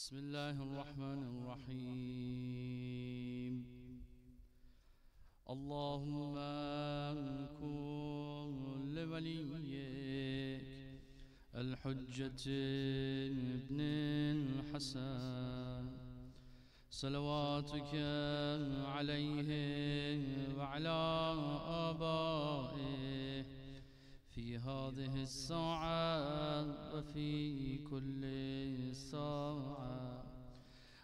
بسم الله الرحمن الرحيم اللهم كن لوليك الحجة ابن الحسن صلواتك عليه وعلى آبائه في هذه الساعة وفي كل ساعة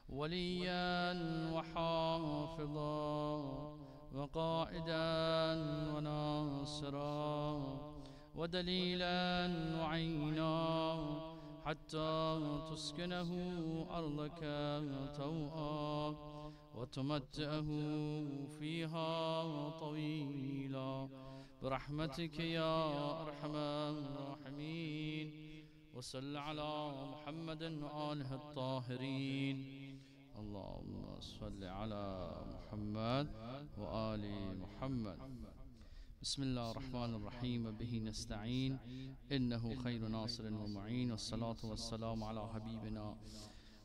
وليا وحافظا وقائدا وناصرا ودليلا وعينا حتى تسكنه أرضك توءا وتمتعه فيها طويلا برحمتك يا أرحم الراحمين وصل على محمد وآله الطاهرين اللهم صل على محمد وآل محمد بسم الله الرحمن الرحيم وبه نستعين إنه خير ناصر ومعين والصلاة والسلام على حبيبنا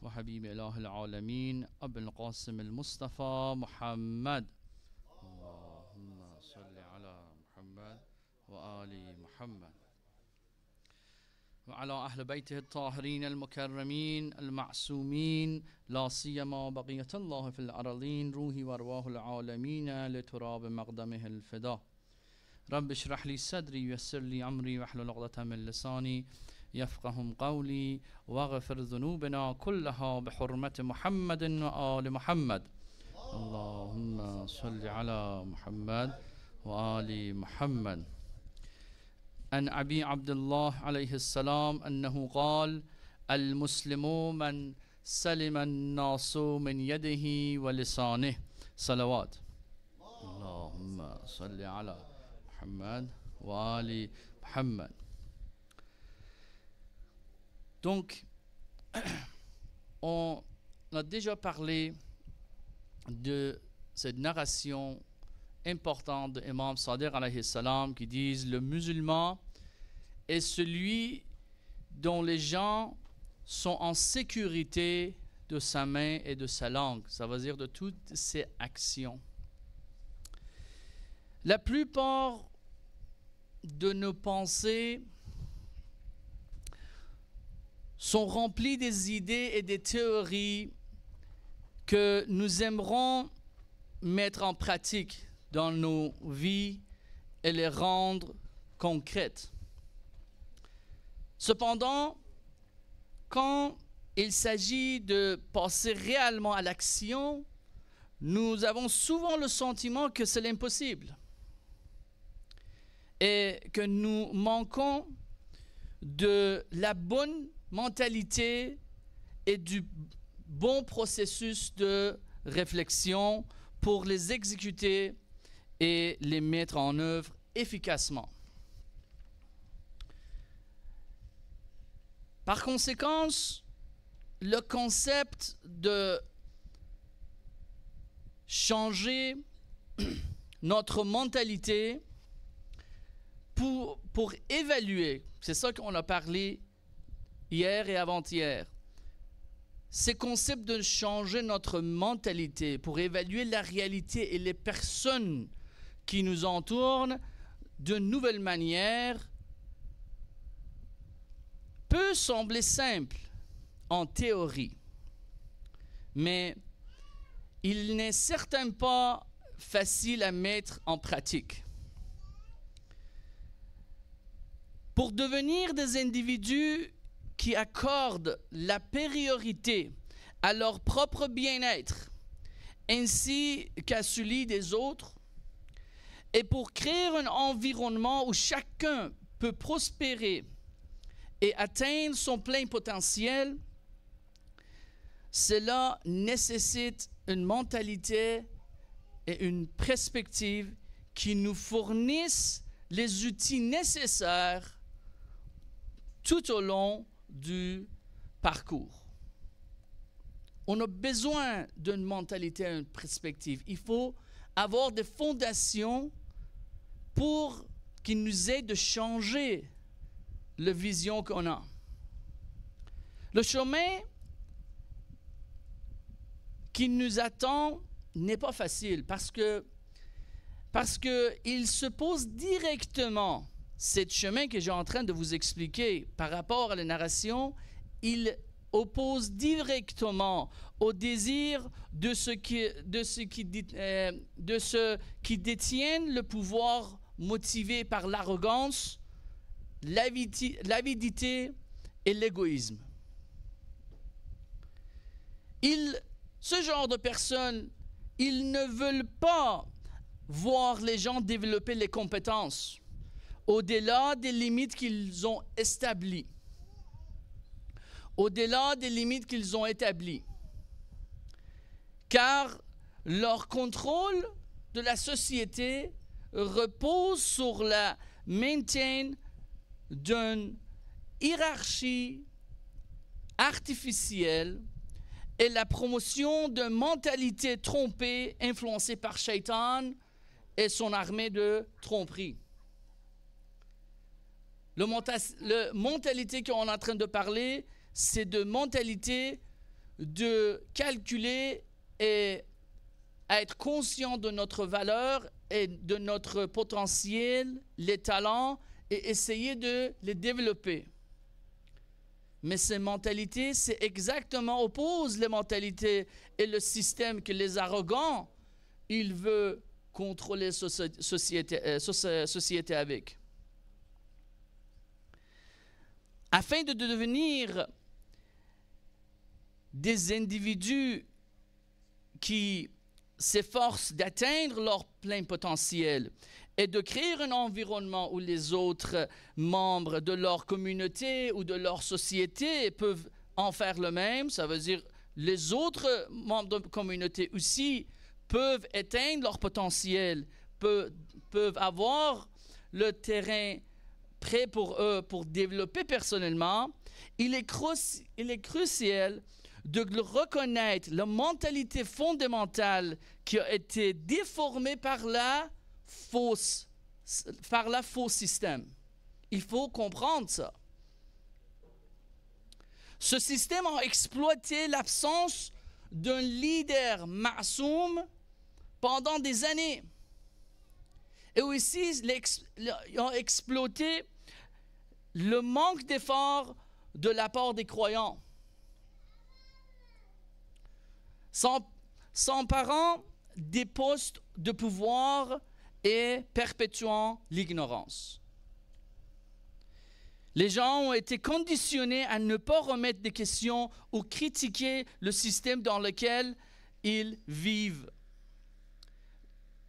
وحبيب إله العالمين أبي القاسم المصطفى محمد اللهم صل على محمد وآل محمد وعلى أهل بيته الطاهرين المكرمين المعصومين لا سيما بقية الله في الأرضين روحي وأرواح العالمين لتراب مقدمه الفداء رب اشرح لي صدري ويسر لي أمري واحلل عقدة من لساني يفقهم قولي واغفر ذنوبنا كلها بحرمة محمد وآل محمد اللهم صل على محمد وآل محمد عن أبي عبد الله عليه السلام أنه قال المسلم من سلم الناس من يده ولسانه صلوات اللهم صل على محمد وآل محمد. Donc, on a déjà parlé de cette narration importante de Imam Sadiq alayhi salam qui disent le musulman est celui dont les gens sont en sécurité de sa main et de sa langue, ça veut dire de toutes ses actions. La plupart de nos pensées sont remplies des idées et des théories que nous aimerons mettre en pratique dans nos vies et les rendre concrètes. Cependant, quand il s'agit de passer réellement à l'action, nous avons souvent le sentiment que c'est l'impossible et que nous manquons de la bonne mentalité et du bon processus de réflexion pour les exécuter et les mettre en œuvre efficacement. Par conséquent, le concept de changer notre mentalité pour évaluer, c'est ça qu'on a parlé hier et avant-hier, ces concepts de changer notre mentalité pour évaluer la réalité et les personnes qui nous entourent de nouvelles manières peut sembler simple en théorie, mais il n'est certainement pas facile à mettre en pratique. Pour devenir des individus qui accordent la priorité à leur propre bien-être ainsi qu'à celui des autres, et pour créer un environnement où chacun peut prospérer et atteindre son plein potentiel, cela nécessite une mentalité et une perspective qui nous fournissent les outils nécessaires tout au long du parcours. On a besoin d'une mentalité et une perspective. Il faut avoir des fondations pour qui nous aident de changer la vision qu'on a. Le chemin qui nous attend n'est pas facile parce que il se pose directement, ce chemin que j'ai en train de vous expliquer par rapport à la narration, il oppose directement au désir de ceux qui détiennent le pouvoir motivé par l'arrogance, l'avidité et l'égoïsme. Ce genre de personnes, ils ne veulent pas voir les gens développer les compétences au-delà des limites qu'ils ont établies. Au-delà des limites qu'ils ont établies. Car leur contrôle de la société repose sur le maintien d'une hiérarchie artificielle et la promotion d'une mentalité trompée influencée par Shaitan et son armée de tromperie. La mentalité qu'on est en train de parler, c'est de mentalité de calculer et être conscient de notre valeur et de notre potentiel, les talents, et essayer de les développer. Mais ces mentalités, c'est exactement oppose les mentalités et le système que les arrogants, ils veulent contrôler la société avec. Afin de devenir des individus qui s'efforcent d'atteindre leur plein potentiel et de créer un environnement où les autres membres de leur communauté ou de leur société peuvent en faire le même, ça veut dire les autres membres de la communauté aussi peuvent atteindre leur potentiel, peuvent avoir le terrain prêt pour eux pour développer personnellement, il est crucial de reconnaître la mentalité fondamentale qui a été déformée par la faux système. Il faut comprendre ça. Ce système a exploité l'absence d'un leader ma'soum pendant des années. Et aussi, il a exploité le manque d'effort de la part des croyants. S'emparant des postes de pouvoir et perpétuant l'ignorance. Les gens ont été conditionnés à ne pas remettre des questions ou critiquer le système dans lequel ils vivent.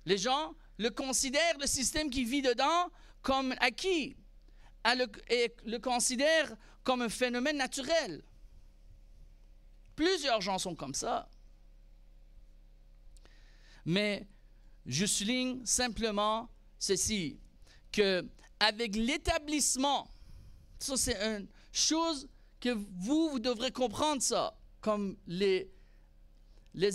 Les gens le considèrent, le système qui vit dedans, comme acquis et le considèrent comme un phénomène naturel. Plusieurs gens sont comme ça. Mais je souligne simplement ceci, qu'avec l'établissement, ça c'est une chose que vous devrez comprendre ça, comme les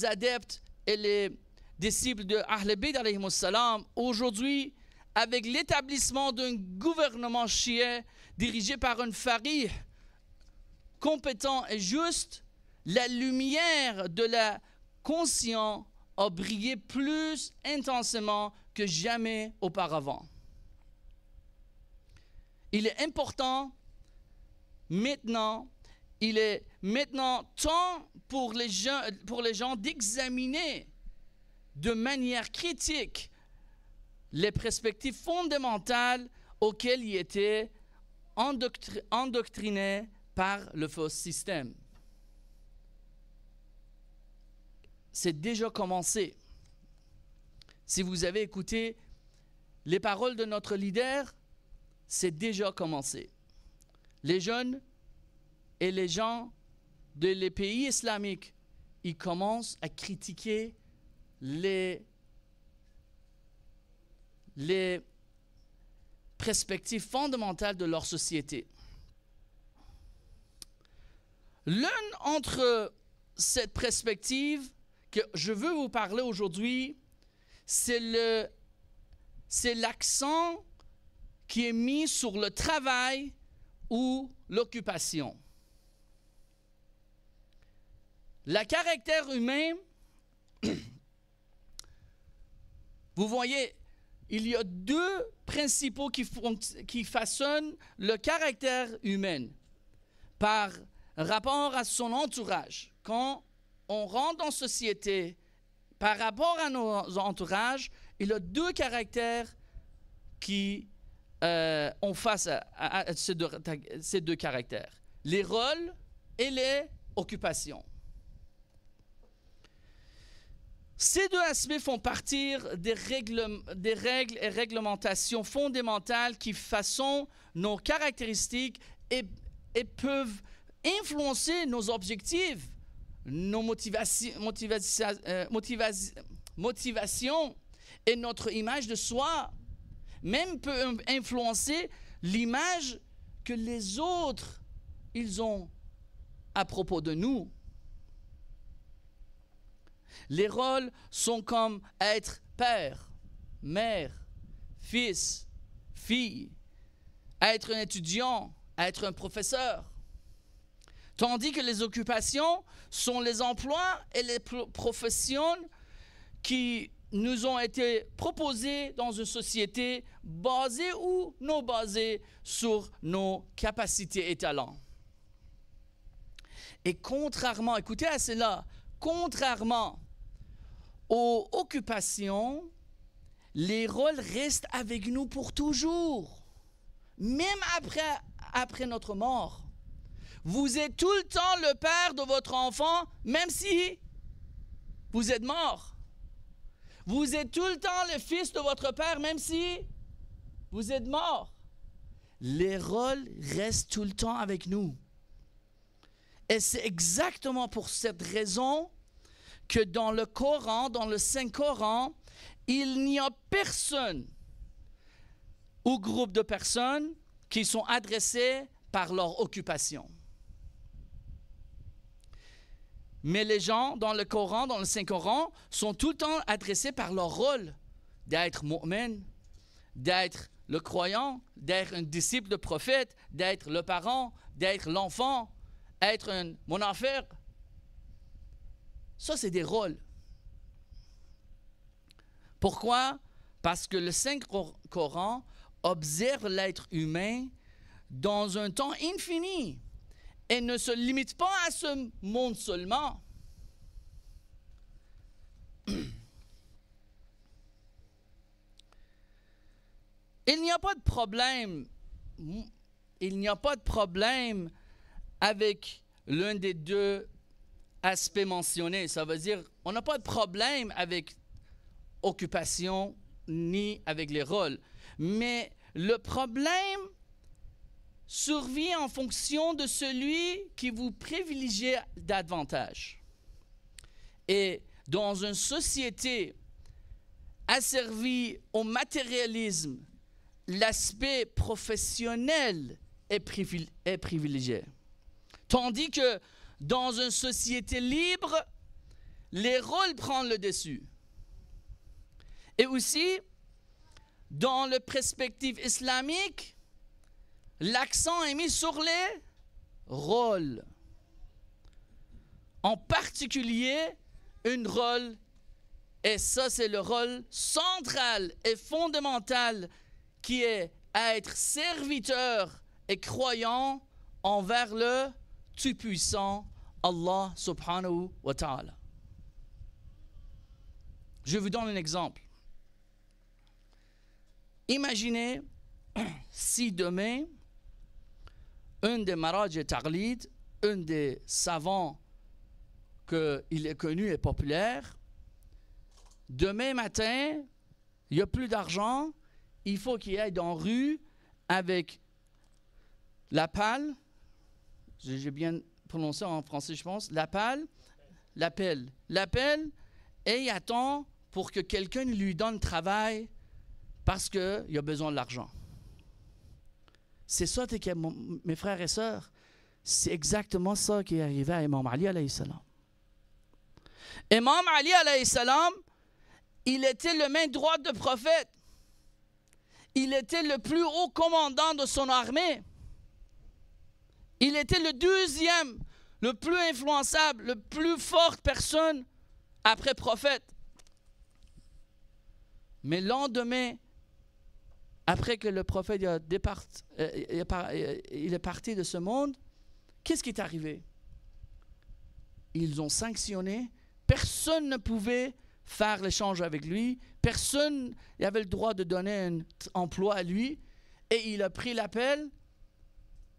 adeptes et les disciples de Ahl Bayt alayhimus salam, aujourd'hui, avec l'établissement d'un gouvernement chiite dirigé par un farid compétent et juste, la lumière de la conscience a brillé plus intensément que jamais auparavant. Il est important maintenant, il est maintenant temps pour les gens d'examiner de manière critique les perspectives fondamentales auxquelles ils étaient endoctrinés par le faux système. C'est déjà commencé. Si vous avez écouté les paroles de notre leader, c'est déjà commencé. Les jeunes et les gens des pays islamiques, ils commencent à critiquer les perspectives fondamentales de leur société. L'un entre cette perspective que je veux vous parler aujourd'hui, c'est l'accent qui est mis sur le travail ou l'occupation. Le caractère humain Vous voyez, il y a deux principaux qui façonnent le caractère humain par rapport à son entourage. Quand on rentre en société, par rapport à nos entourages, il y a deux caractères qui ont face à ces deux caractères. Les rôles et les occupations. Ces deux aspects font partie des règles et réglementations fondamentales qui façonnent nos caractéristiques et peuvent influencer nos objectifs, nos motivations et notre image de soi. Même peut influencer l'image que les autres ils ont à propos de nous. Les rôles sont comme être père, mère, fils, fille, être un étudiant, être un professeur. Tandis que les occupations sont les emplois et les professions qui nous ont été proposées dans une société basée ou non basée sur nos capacités et talents. Et contrairement, écoutez à cela, contrairement aux occupations, les rôles restent avec nous pour toujours, même après notre mort. Vous êtes tout le temps le père de votre enfant, même si vous êtes mort. Vous êtes tout le temps le fils de votre père, même si vous êtes mort. Les rôles restent tout le temps avec nous. Et c'est exactement pour cette raison que dans le Coran, dans le Saint-Coran, il n'y a personne ou groupe de personnes qui sont adressées par leur occupation. Mais les gens dans le Coran, dans le Saint-Coran, sont tout le temps adressés par leur rôle d'être mu'min, d'être le croyant, d'être un disciple de prophète, d'être le parent, d'être l'enfant, être un munafiq. Ça, c'est des rôles. Pourquoi? Parce que le Saint-Coran observe l'être humain dans un temps infini et ne se limite pas à ce monde seulement. Il n'y a pas de problème avec l'un des deux aspects mentionnés. Ça veut dire on n'a pas de problème avec occupation ni avec les rôles. Mais le problème survient en fonction de celui qui vous privilégie davantage. Et dans une société asservie au matérialisme, l'aspect professionnel est privilégié. Tandis que dans une société libre, les rôles prennent le dessus. Et aussi, dans la perspective islamique, l'accent est mis sur les rôles. En particulier, un rôle, et ça c'est le rôle central et fondamental qui est à être serviteur et croyant envers le Tout-Puissant, Allah subhanahu wa ta'ala. Je vous donne un exemple. Imaginez si demain, un des Maraj Taqlid, un des savants qu'il est connu et populaire, demain matin, il n'y a plus d'argent, il faut qu'il aille dans la rue avec la pelle, j'ai bien prononcé en français je pense, la pelle, et il attend pour que quelqu'un lui donne travail parce qu'il a besoin de l'argent. C'est ça, mes frères et sœurs, c'est exactement ça qui est arrivé à Imam Ali alayhi salam. Imam Ali alayhi salam, il était le main droite du prophète. Il était le plus haut commandant de son armée. Il était le deuxième, le plus influençable, le plus forte personne après prophète. Mais le lendemain, après que le prophète il est parti de ce monde, qu'est-ce qui est arrivé? Ils ont sanctionné. Personne ne pouvait faire l'échange avec lui. Personne n'avait le droit de donner un emploi à lui. Et il a pris l'appel.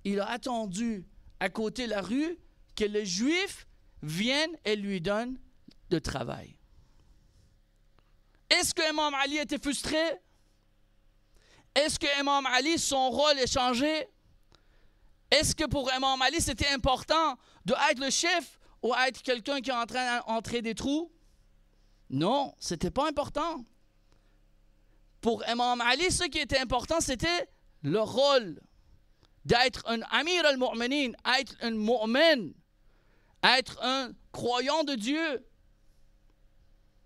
Il a attendu à côté de la rue que les Juifs viennent et lui donnent de travail. Est-ce que Imam Ali était frustré? Est-ce que Imam Ali, son rôle est changé? Est-ce que pour Imam Ali, c'était important d'être le chef ou être quelqu'un qui est en train d'entrer des trous? Non, ce n'était pas important. Pour Imam Ali, ce qui était important, c'était le rôle d'être un Amir al-Mu'minin, être un mu'min, être un croyant de Dieu.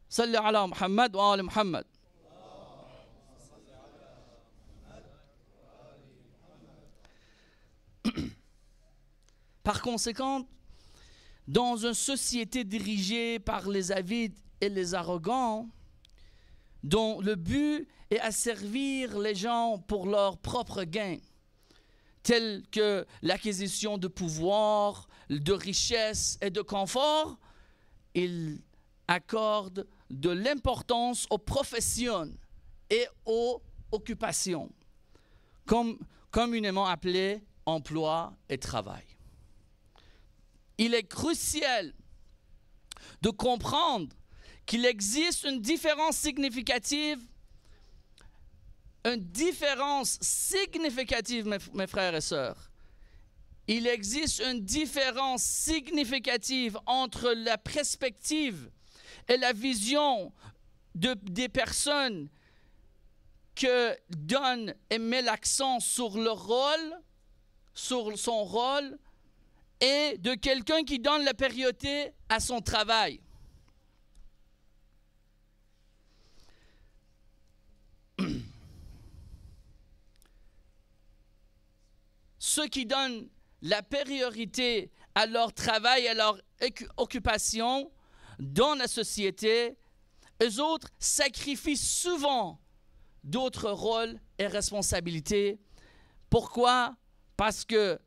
Salli ala Muhammad wa ali Muhammad. Par conséquent, dans une société dirigée par les avides et les arrogants, dont le but est à servir les gens pour leur propre gain, tels que l'acquisition de pouvoir, de richesse et de confort, il accorde de l'importance aux professions et aux occupations, communément appelées emploi et travail. Il est crucial de comprendre qu'il existe une différence significative, mes frères et sœurs. Il existe une différence significative entre la perspective et la vision des personnes qui donnent et mettent l'accent sur le rôle, sur son rôle, et de quelqu'un qui donne la priorité à son travail. Ceux qui donnent la priorité à leur travail, à leur occupation dans la société, eux autres sacrifient souvent d'autres rôles et responsabilités. Pourquoi? Parce que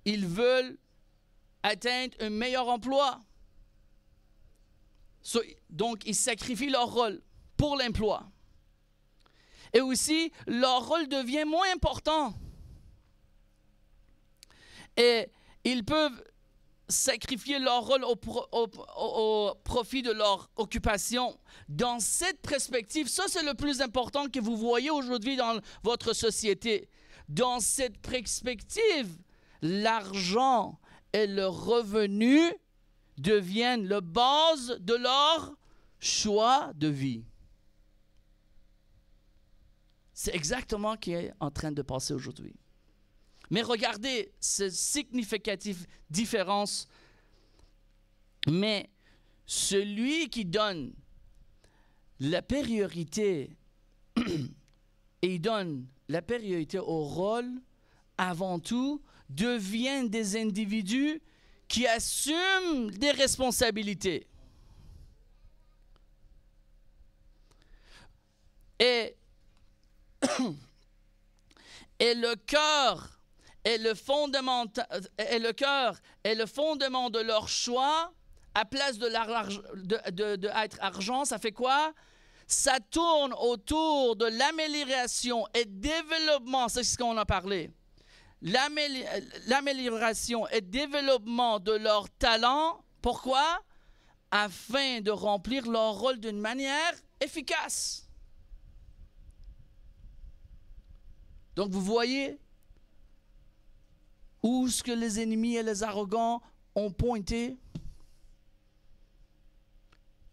ils veulent atteindre un meilleur emploi. Donc, ils sacrifient leur rôle pour l'emploi. Et aussi, leur rôle devient moins important. Et ils peuvent sacrifier leur rôle au profit de leur occupation. Dans cette perspective, ça c'est le plus important que vous voyez aujourd'hui dans votre société. Dans cette perspective, l'argent et le revenu deviennent la base de leur choix de vie. C'est exactement ce qui est en train de passer aujourd'hui. Mais regardez cette significative différence. Mais celui qui donne la priorité et il donne la priorité au rôle, avant tout, deviennent des individus qui assument des responsabilités. Et le cœur est le fondement de leur choix. À place de être argent, ça fait quoi? Ça tourne autour de l'amélioration et développement, c'est ce qu'on a parlé. L'amélioration et développement de leur talent. Pourquoi? Afin de remplir leur rôle d'une manière efficace. Donc vous voyez où ce que les ennemis et les arrogants ont pointé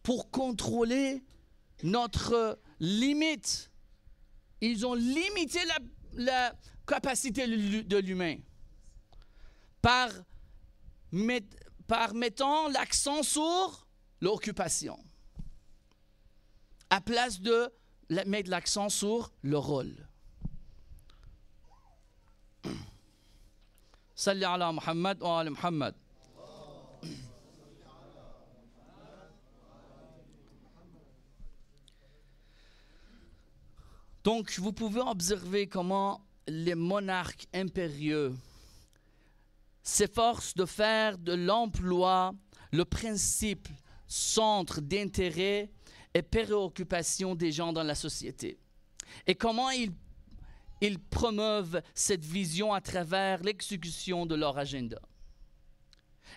pour contrôler notre limite. Ils ont limité la capacité de l'humain par mettant l'accent sur l'occupation à place de mettre l'accent sur le rôle. Salli ala Muhammad wa ali Muhammad. Donc, vous pouvez observer comment les monarques impérieux s'efforcent de faire de l'emploi le principe centre d'intérêt et préoccupation des gens dans la société. Et comment ils promeuvent cette vision à travers l'exécution de leur agenda.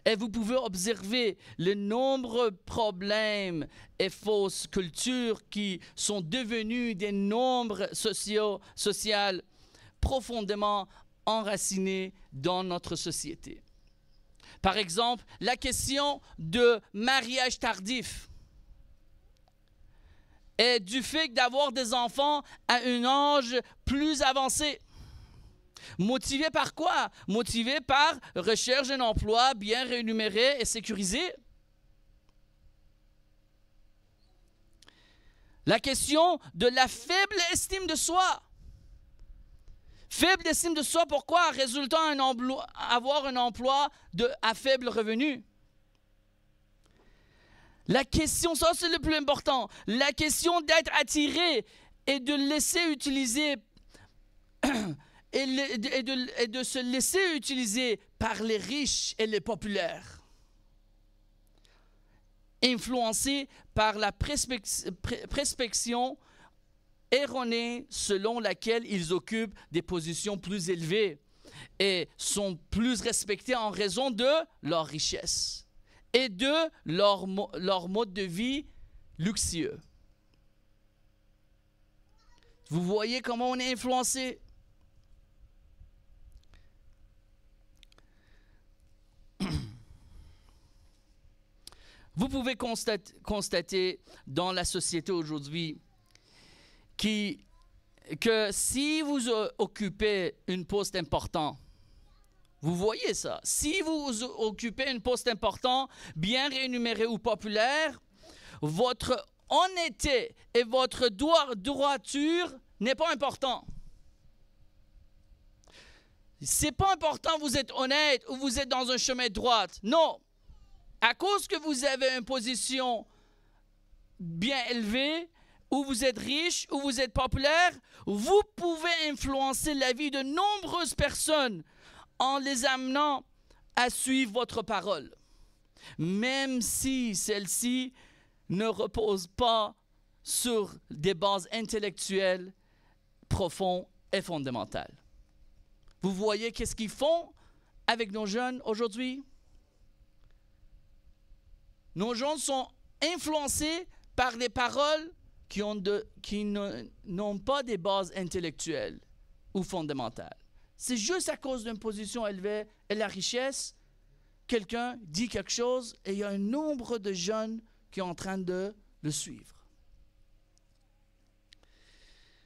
Et vous pouvez observer les nombreux problèmes et fausses cultures qui sont devenus des nombres sociaux profondément enracinés dans notre société. Par exemple, la question de mariage tardif et du fait d'avoir des enfants à un âge plus avancé. Motivé par quoi? Motivé par recherche d'un emploi bien rémunéré et sécurisé. La question de la faible estime de soi. Faible estime de soi, pourquoi? Résultant avoir un emploi à faible revenu. La question, ça c'est le plus important, la question d'être attiré et de laisser utiliser et de se laisser utiliser par les riches et les populaires, influencés par la prescription erronée selon laquelle ils occupent des positions plus élevées et sont plus respectés en raison de leur richesse et de leur mode de vie luxueux. Vous voyez comment on est influencé? Vous pouvez constater dans la société aujourd'hui que si vous occupez un poste important, vous voyez ça, si vous occupez un poste important, bien rémunéré ou populaire, votre honnêteté et votre droiture n'est pas important. C'est pas important vous êtes honnête ou vous êtes dans un chemin droit. Non. À cause que vous avez une position bien élevée, ou vous êtes riche, ou vous êtes populaire, vous pouvez influencer la vie de nombreuses personnes en les amenant à suivre votre parole, même si celle-ci ne repose pas sur des bases intellectuelles profondes et fondamentales. Vous voyez qu'est-ce qu'ils font avec nos jeunes aujourd'hui? Nos jeunes sont influencés par des paroles qui n'ont pas des bases intellectuelles ou fondamentales. C'est juste à cause d'une position élevée et la richesse, quelqu'un dit quelque chose et il y a un nombre de jeunes qui sont en train de le suivre.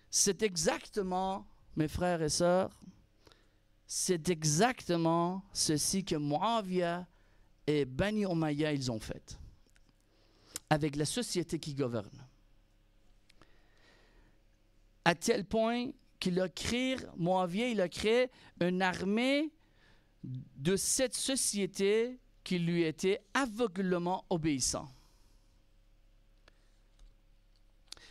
C'est exactement, mes frères et sœurs, c'est exactement ceci que Muawiyah et Bani Umayya ils ont fait avec la société qui gouverne. À tel point Muawiyah il a créé une armée de cette société qui lui était aveuglément obéissant.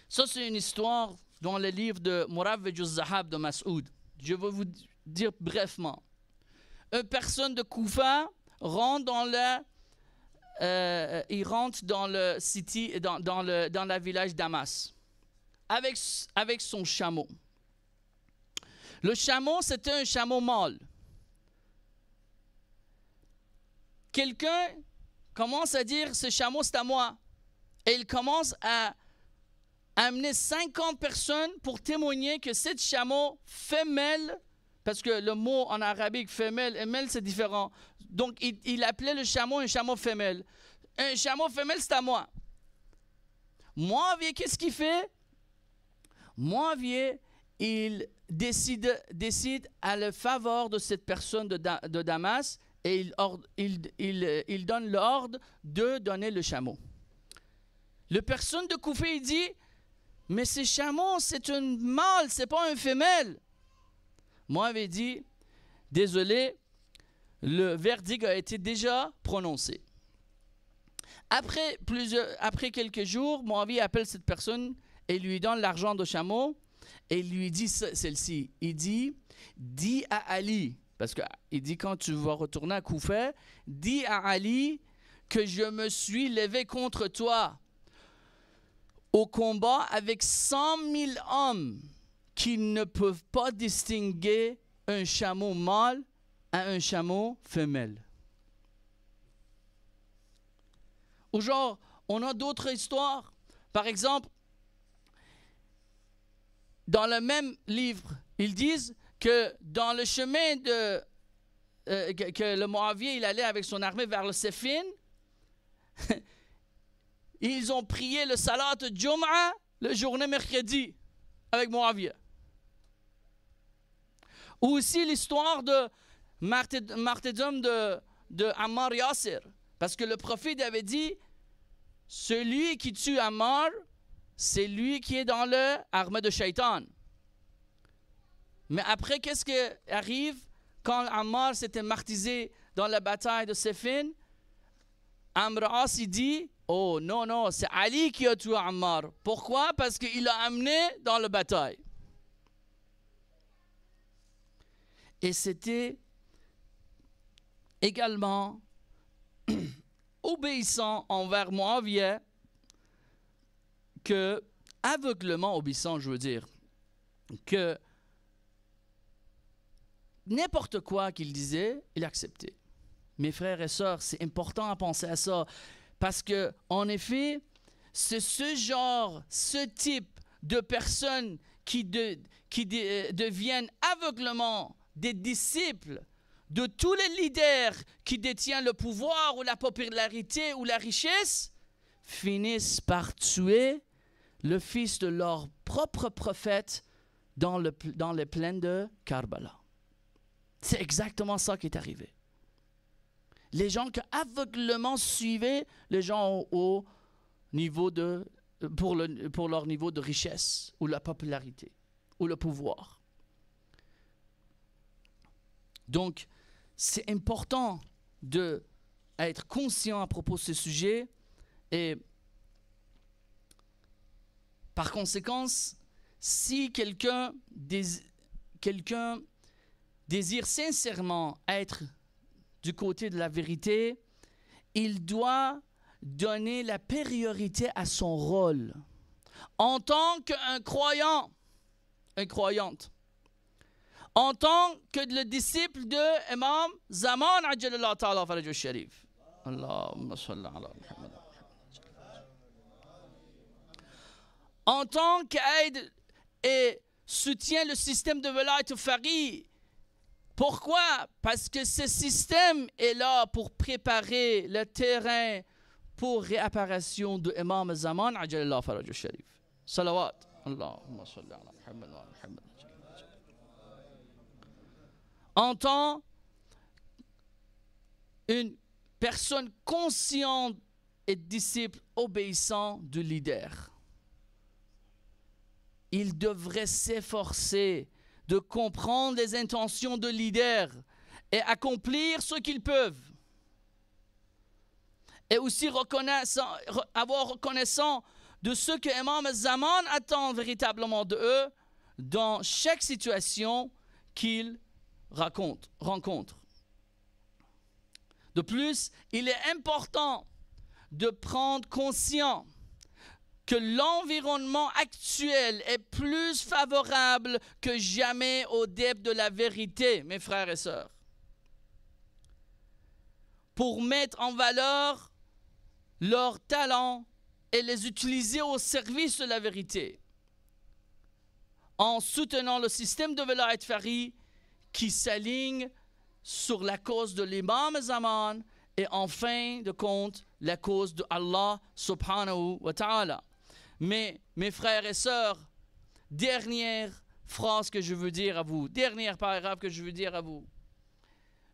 Ça, c'est une histoire dans le livre de Murawwij al-Zahab de Mas'ud. Je vais vous dire brièvement. Une personne de Koufa rentre dans le city, dans le village Damas, avec son chameau. Le chameau, c'était un chameau mâle. Quelqu'un commence à dire, ce chameau, c'est à moi. Et il commence à amener 50 personnes pour témoigner que ce chameau femelle, parce que le mot en arabique femelle et mâle, c'est différent. Donc, il appelait le chameau un chameau femelle. Un chameau femelle, c'est à moi. Muawiyah, qu'est-ce qu'il fait? Muawiyah, il décide à la faveur de cette personne de Damas et il donne l'ordre de donner le chameau. La personne de Koufa, il dit, mais ce chameau, c'est un mâle, c'est pas un femelle. Muawiyah dit, désolé, le verdict a été déjà prononcé. Après quelques jours, Muawiyah appelle cette personne et lui donne l'argent de chameau et il lui dit celle-ci. Il dit, dis à Ali, parce qu'il dit quand tu vas retourner à Koufa, dis à Ali que je me suis levé contre toi au combat avec 100 000 hommes qui ne peuvent pas distinguer un chameau mâle à un chameau femelle. Ou genre, on a d'autres histoires. Par exemple, dans le même livre, ils disent que dans le chemin que le Moavier il allait avec son armée vers le Séphine, ils ont prié le Salat Jum'a le journée mercredi avec Moavier. Ou aussi l'histoire de martyrdom de Ammar Yasser. Parce que le prophète avait dit, celui qui tue Ammar, c'est lui qui est dans l'armée de Shaitan. Mais après, qu'est-ce qui arrive quand Ammar s'était martyrisé dans la bataille de Séphine? Amr As dit, oh non, c'est Ali qui a tué Ammar. Pourquoi? Parce qu'il l'a amené dans la bataille. Et c'était également obéissant envers Moaviya, que aveuglement obéissant, je veux dire, que n'importe quoi qu'il disait, il acceptait. Mes frères et sœurs, c'est important à penser à ça, parce que en effet, c'est ce type de personnes qui deviennent aveuglement des disciples de tous les leaders qui détiennent le pouvoir ou la popularité ou la richesse, finissent par tuer le fils de leur propre prophète dans les plaines de Karbala. C'est exactement ça qui est arrivé. Les gens qui aveuglement suivaient les gens au niveau pour leur niveau de richesse ou la popularité ou le pouvoir. Donc, c'est important d'être conscient à propos de ce sujet et par conséquent, si quelqu'un désire sincèrement être du côté de la vérité, il doit donner la priorité à son rôle en tant qu'un croyant, une croyante. En tant que le disciple de Imam Zaman Ajjalallahu Ta'ala Farajul Sharif. Allahumma salli ala Muhammad. En tant qu'aide et soutient le système de Velayat Fari. Pourquoi? Parce que ce système est là pour préparer le terrain pour réapparition de Imam Zaman Ajjalallahu Farajul Sharif. Salawat. Allahumma salli ala Muhammad wa Muhammad. En tant qu'une personne consciente et disciple obéissant du leader, il devrait s'efforcer de comprendre les intentions du leader et accomplir ce qu'ils peuvent. Et aussi avoir reconnaissance de ce que Imam Zaman attend véritablement de eux dans chaque situation qu'ils rencontre. De plus, il est important de prendre conscience que l'environnement actuel est plus favorable que jamais aux adeptes de la vérité, mes frères et sœurs, pour mettre en valeur leurs talents et les utiliser au service de la vérité, en soutenant le système de Velayat Fari qui s'aligne sur la cause de l'imam Zaman et en fin de compte la cause de Allah subhanahu wa ta'ala. Mais mes frères et sœurs, dernière phrase que je veux dire à vous, dernier paragraphe que je veux dire à vous.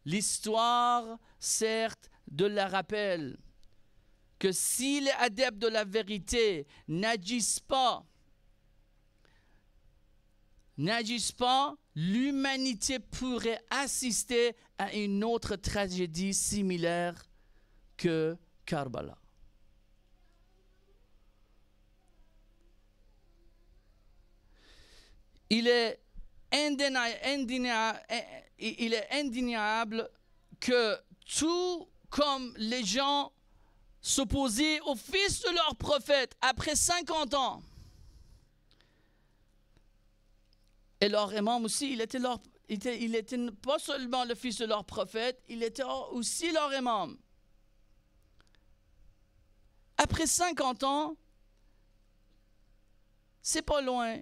L'histoire, certes, de la rappelle que si les adeptes de la vérité n'agissent pas, l'humanité pourrait assister à une autre tragédie similaire que Karbala. il est indéniable que tout comme les gens s'opposaient au fils de leur prophète après 50 ans, et leur imam aussi, il était pas seulement le fils de leur prophète, il était aussi leur imam. Après 50 ans, c'est pas loin.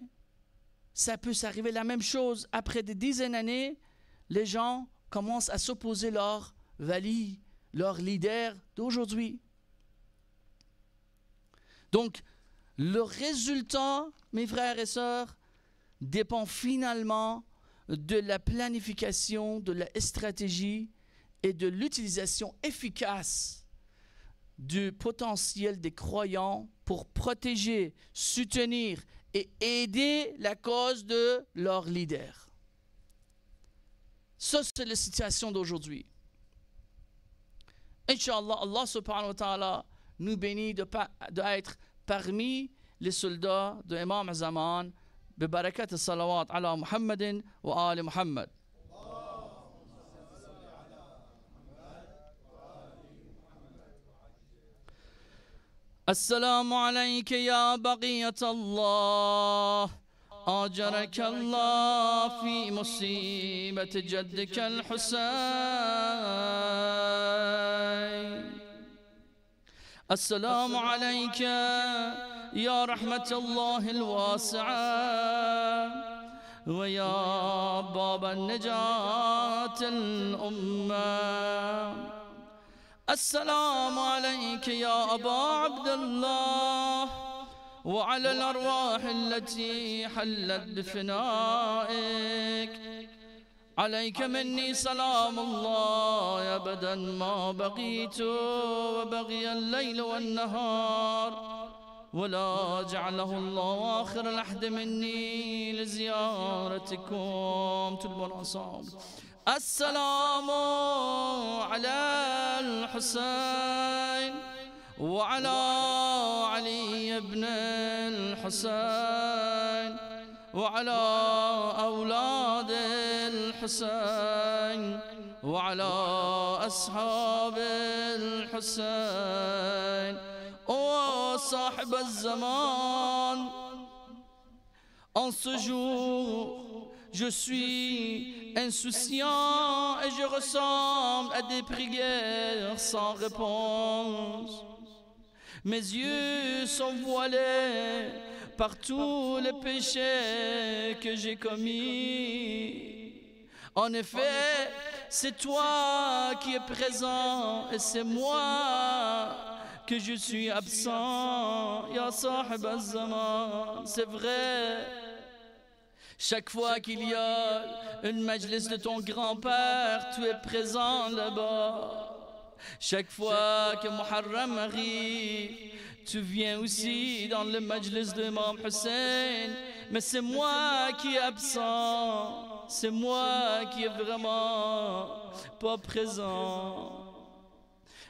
Ça peut s'arriver la même chose. Après des dizaines d'années, les gens commencent à s'opposer leur wali, leur leader d'aujourd'hui. Donc, le résultat, mes frères et sœurs, dépend finalement de la planification, de la stratégie et de l'utilisation efficace du potentiel des croyants pour protéger, soutenir et aider la cause de leur leader. Ça, c'est la situation d'aujourd'hui. Inch'Allah, Allah subhanahu wa ta'ala nous bénit d'être parmi les soldats de Imam Zaman, ببركات الصلوات على محمد وآل محمد. السلام عليك يا بقية الله، أجرك الله في مصيبة جدك الحسين. السلام عليك يا رحمة الله الواسعة، ويا باب النجاة الأمة. السلام عليك يا أبا عبد الله، وعلى الأرواح التي حلت بفنائك. عليك مني سلام الله أبدا ما بقيت وبقي الليل والنهار، ولا جعله الله آخر العهد مني لزيارتكم. تلبون أصحاب. السلام على الحسين وعلى علي بن الحسين وعلى أولاد الحسين وعلى أصحاب الحسين. Ô صاحب الزمان, en ce jour, je suis insouciant et je ressemble à des prières sans réponse. Mes yeux sont voilés par tous les péchés que j'ai commis. En effet, c'est toi qui es présent et c'est moi que je suis absent. Ya Sahib al-Zaman, c'est vrai. Chaque fois qu'il y a une majlis de ton grand-père, tu es présent là-bas. Chaque fois que Muharram arrive, tu viens aussi dans le majlis de Imam Hussein. Mais c'est moi qui est absent. C'est moi qui est vraiment pas présent.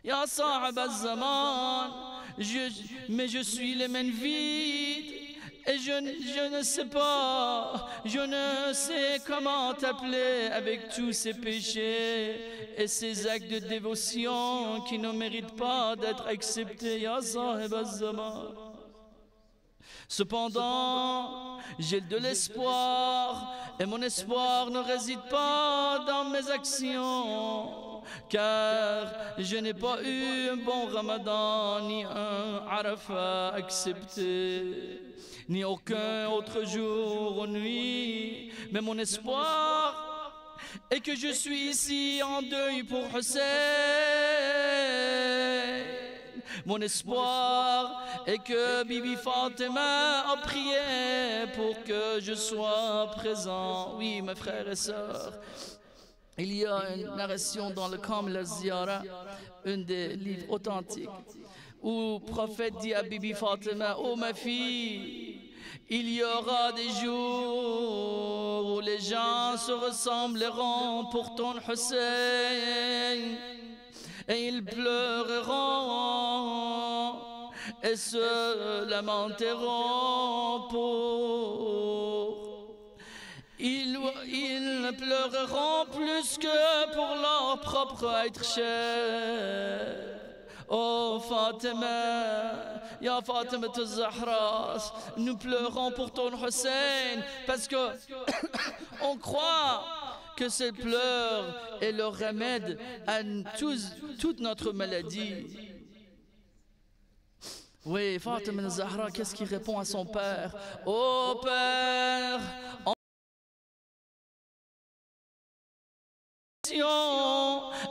Ya Sahib al-Zaman, mais je suis les mains vides. Et je ne sais pas, je ne sais comment t'appeler avec tous ces péchés et ces actes de dévotion qui ne méritent pas d'être acceptés, Ya Sahib al-Zaman. Cependant, j'ai de l'espoir et mon espoir ne réside pas dans mes actions, car je n'ai pas eu un bon Ramadan ni un Arafat accepté, ni aucun autre jour ou nuit. Mais mon espoir est que je suis ici en deuil pour Hussein. Mon espoir est que Bibi Fatima a prié pour que je sois présent. Oui, mes frères et sœurs, il y a une narration dans le Kamil al-Ziyara, un des livres authentiques, où le prophète dit à Bibi Fatima: oh ma fille, il y aura des jours où les gens se ressembleront pour ton Hussein, et ils pleureront et se lamenteront pour ils pleureront plus que pour leur propre être cher. Oh Fatima, ya Fatima al-Zahra, nous pleurons pour ton Hussein parce que on croit que ces pleurs est le remède à toute notre maladie. Oui, Fatima al-Zahra, qu'est-ce qu'il répond à son père? Oh Père,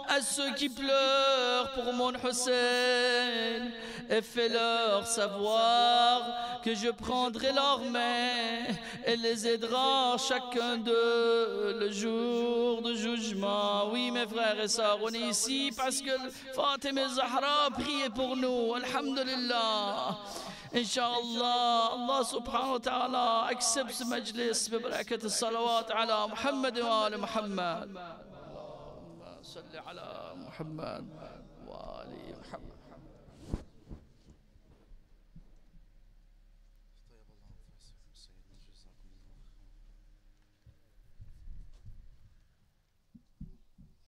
à ceux qui pleurent pour mon Hussein et fais-leur savoir que je prendrai leurs mains et les aidera chacun d'eux le jour du jugement. Oui mes frères et sœurs, on est ici parce que Fatima Zahra priait pour nous. Alhamdulillah. Inch'Allah, Allah subhanahu wa ta'ala accepte ce majlis ببركة الصلوات على محمد وآل محمد. صل على محمد وآل محمد.